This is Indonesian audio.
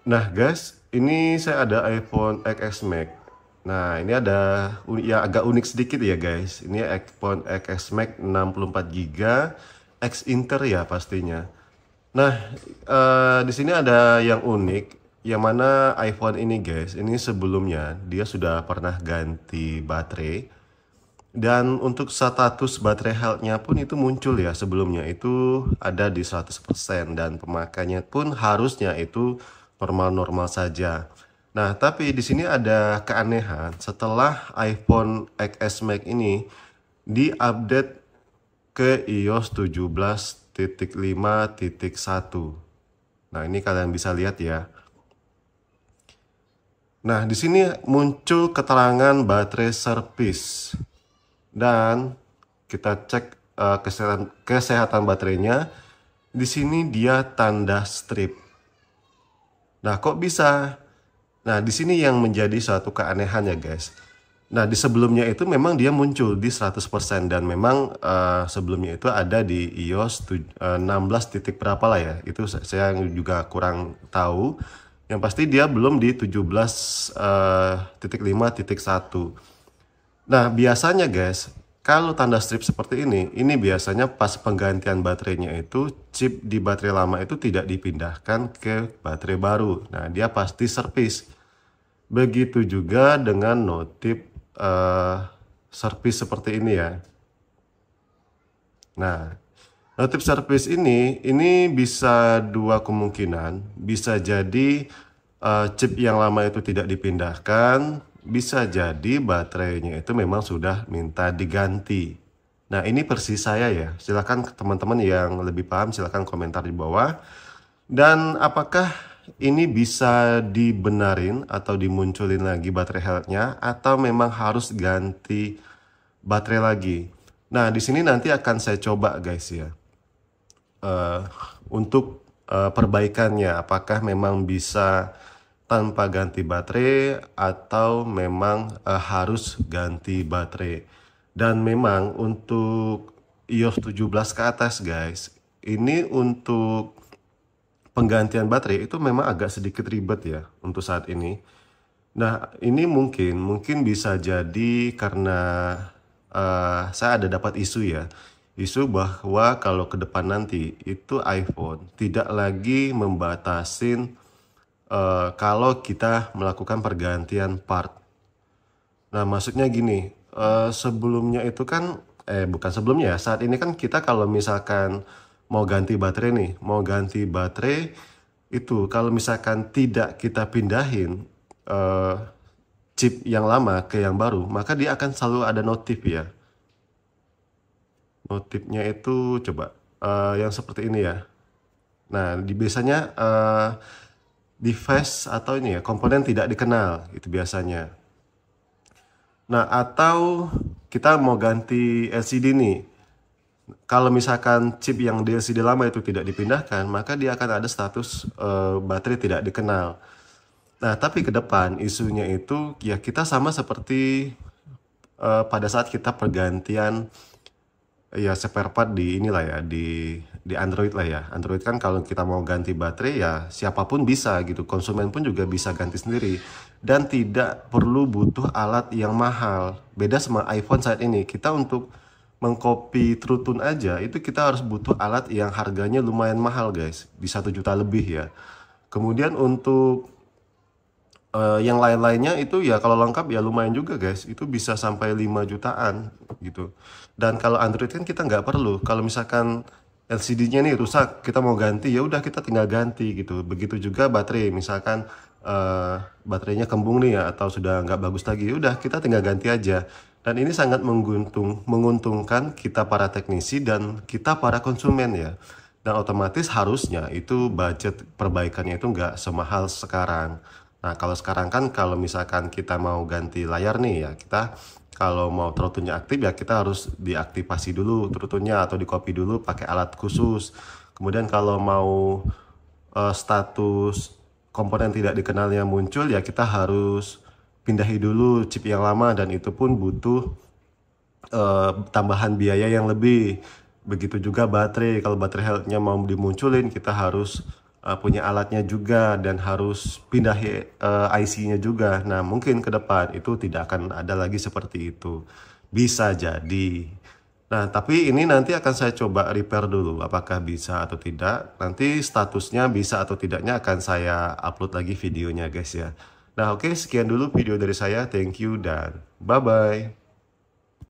Nah guys, ini saya ada iPhone XS Max. Nah ini ada ya agak unik sedikit ya guys. Ini iPhone XS Max 64 GB X Inter ya pastinya. Nah di sini ada yang unik, yang mana iPhone ini guys, ini sebelumnya dia sudah pernah ganti baterai. Dan untuk status baterai health-nya pun itu muncul ya sebelumnya itu ada di 100% dan pemakaiannya pun harusnya itu normal-normal saja. Nah, tapi di sini ada keanehan setelah iPhone XS Max ini diupdate ke iOS 17.5.1. Nah, ini kalian bisa lihat ya. Nah, di sini muncul keterangan baterai service. Dan kita cek kesehatan baterainya. Di sini dia tanda strip. Nah, kok bisa? Nah, di sini yang menjadi suatu keanehan ya, guys. Nah, di sebelumnya itu memang dia muncul di 100% dan memang sebelumnya itu ada di iOS 16 titik berapa lah ya. Itu saya juga kurang tahu. Yang pasti dia belum di 17.5.1. Nah, biasanya guys, kalau tanda strip seperti ini biasanya pas penggantian baterainya itu chip di baterai lama itu tidak dipindahkan ke baterai baru. Nah, dia pasti servis. Begitu juga dengan notif servis seperti ini ya. Nah, notif servis ini bisa dua kemungkinan. Bisa jadi chip yang lama itu tidak dipindahkan, bisa jadi baterainya itu memang sudah minta diganti. Nah, ini persis saya ya. Silakan teman-teman yang lebih paham silakan komentar di bawah. Dan apakah ini bisa dibenarin atau dimunculin lagi baterai health-nya atau memang harus ganti baterai lagi? Nah, di sini nanti akan saya coba guys ya. eh, untuk perbaikannya, apakah memang bisa tanpa ganti baterai atau memang harus ganti baterai. Dan memang untuk iOS 17 ke atas guys, ini untuk penggantian baterai itu memang agak sedikit ribet ya untuk saat ini. Nah, ini mungkin bisa jadi karena saya ada dapat isu ya. Isu bahwa kalau ke depan nanti itu iPhone tidak lagi membatasin kalau kita melakukan pergantian part. Nah, maksudnya gini, sebelumnya itu kan, bukan sebelumnya ya, saat ini kan kita kalau misalkan mau ganti baterai nih, mau ganti baterai itu kalau misalkan tidak kita pindahin eh, chip yang lama ke yang baru, maka dia akan selalu ada notif ya. Notifnya itu coba yang seperti ini ya. Nah, biasanya device atau ini ya, komponen tidak dikenal itu biasanya. Nah, atau kita mau ganti LCD nih. Kalau misalkan chip yang di LCD lama itu tidak dipindahkan, maka dia akan ada status baterai tidak dikenal. Nah, tapi ke depan isunya itu ya kita sama seperti pada saat kita pergantian ya spare part di inilah ya di Android lah ya. Android kan kalau kita mau ganti baterai ya siapapun bisa gitu. Konsumen pun juga bisa ganti sendiri dan tidak perlu butuh alat yang mahal. Beda sama iPhone saat ini. Kita untuk mengcopy TrueTune aja itu kita harus butuh alat yang harganya lumayan mahal guys, di 1 juta lebih ya. Kemudian untuk yang lain-lainnya itu ya kalau lengkap ya lumayan juga guys, itu bisa sampai 5 jutaan gitu. Dan kalau Android kan kita nggak perlu, kalau misalkan LCD-nya nih rusak kita mau ganti ya udah kita tinggal ganti gitu. Begitu juga baterai, misalkan baterainya kembung nih ya atau sudah nggak bagus lagi ya udah kita tinggal ganti aja. Dan ini sangat menguntungkan kita para teknisi dan kita para konsumen ya. Dan otomatis harusnya itu budget perbaikannya itu nggak semahal sekarang. Nah, kalau sekarang kan kalau misalkan kita mau ganti layar nih ya, kita kalau mau TrueTune-nya aktif ya kita harus diaktifasi dulu TrueTune-nya atau di copy dulu pakai alat khusus. Kemudian kalau mau status komponen tidak dikenalnya muncul ya kita harus pindahi dulu chip yang lama dan itu pun butuh tambahan biaya yang lebih. Begitu juga baterai, kalau baterai health-nya mau dimunculin kita harus punya alatnya juga dan harus pindah IC-nya juga. Nah, mungkin ke depan itu tidak akan ada lagi seperti itu. Bisa jadi. Nah, tapi ini nanti akan saya coba repair dulu apakah bisa atau tidak. Nanti statusnya bisa atau tidaknya akan saya upload lagi videonya guys ya. Nah, oke, sekian dulu video dari saya. Thank you dan bye-bye.